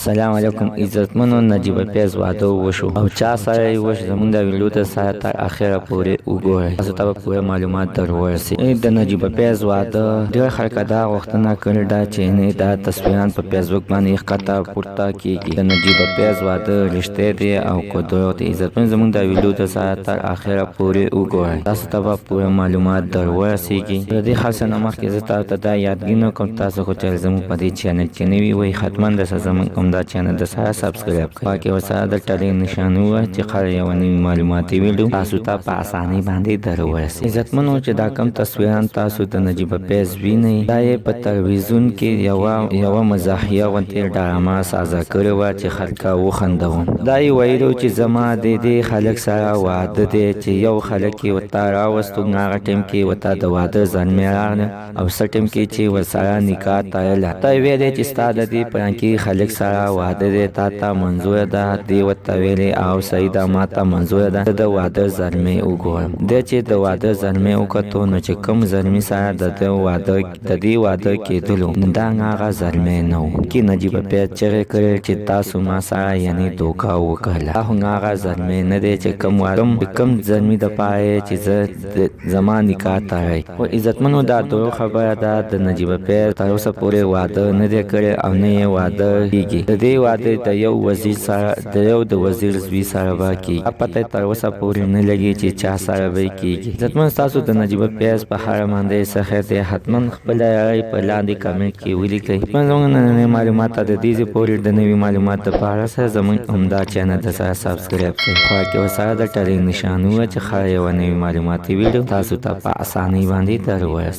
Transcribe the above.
السلام علیکم عزتمنو. نجیب پیز واده وشو او چا سره یې وشو زمونږ د ویډیو ته سره تر اخره پورې وګورئ، تاسو ته به پوره معلومات در ورسي. د نجیب پیز واده ډېر خلک دا غوښتنه کړې ده چې نه دا تصویران په فیسبوک باندې ښکته پورته کیږي. د نجیب پیز واده رښتیا دی او که دروغ دی؟ عزتمن زمونږ د ویډیو ته سره تر اخره پورې وګورئ، تاسو ته به پوره معلومات در ورسیږي. د دې خاصه نه مخکې زه تاسو ته دا یادګینه کوم، تاسو خو چې زموږ په دې چینل کې نوي وئ حتما د زموږ دا چینل د سره سبسکرایب کړئ، پاکې ورسره د ټلې نشان ووهئ چې هر یوه نوي معلوماتي ویډیو تاسو ته په اسانۍ باندې در ورسي. عزتمنو چې دا کم تصویران تاسو د نجیب پیز وینئ، دا یې په تلویزیون کې یوه مزاحیه غوندې ډرامه سازه کړې وه چې خلکه وخندوم. دا یې ویلو چې زما د دې خلک سره واده دی چې یو خلک یې ورته راوستو، هغه ټیم کې ورته د واده زلمی راغله او څه ټیم کې چې ورسره نکاح تړله. ته یې ویلې چې ستا د دې پلانکي خلک سره واده دی، تا ته منظوره ده؟ دې ورته ویلې او صحیح ده، ما ته منظوره ده. د واده زلمی وګورم. دی چې د واده زلمی وکتو نو چې کوم زلمي سره د دې واده کېدلو دا هغه زلمی نه و چې نجیب پیز چغې کړې چې تاسو ما سره یعنې دوکه وکړله. دا خو هغه زلمی نه دی چې کوم زلمي دپاره چې زما نکاح تړئ. خو عزتمنو دا دروغ خبره ده. د نجیب پیز تر اوسه پورې واده نه دی کړی او نه یې واده کېږي. د دې واده د یو د وزیر زوی سره به کېږي. پته تر اوسه پورې نه لګي چې چا سره به کېږي. عزتمن تاسو د نجیب پیز په هر باندې څه خیر دی حتما خپله رایې په لاندې کمنټ کې ولیکئ. زموږ نننۍ معلومات د دې پورې د نوي معلومات دپاره سره زموږ همدا چینل د سره سبسکرایب کړئ، خوا کې ورسره د ټلې نشان ووهئ چې هر یوه نوي معلوماتي ویډیو تاسو ته په اسانۍ باندې در ورسي.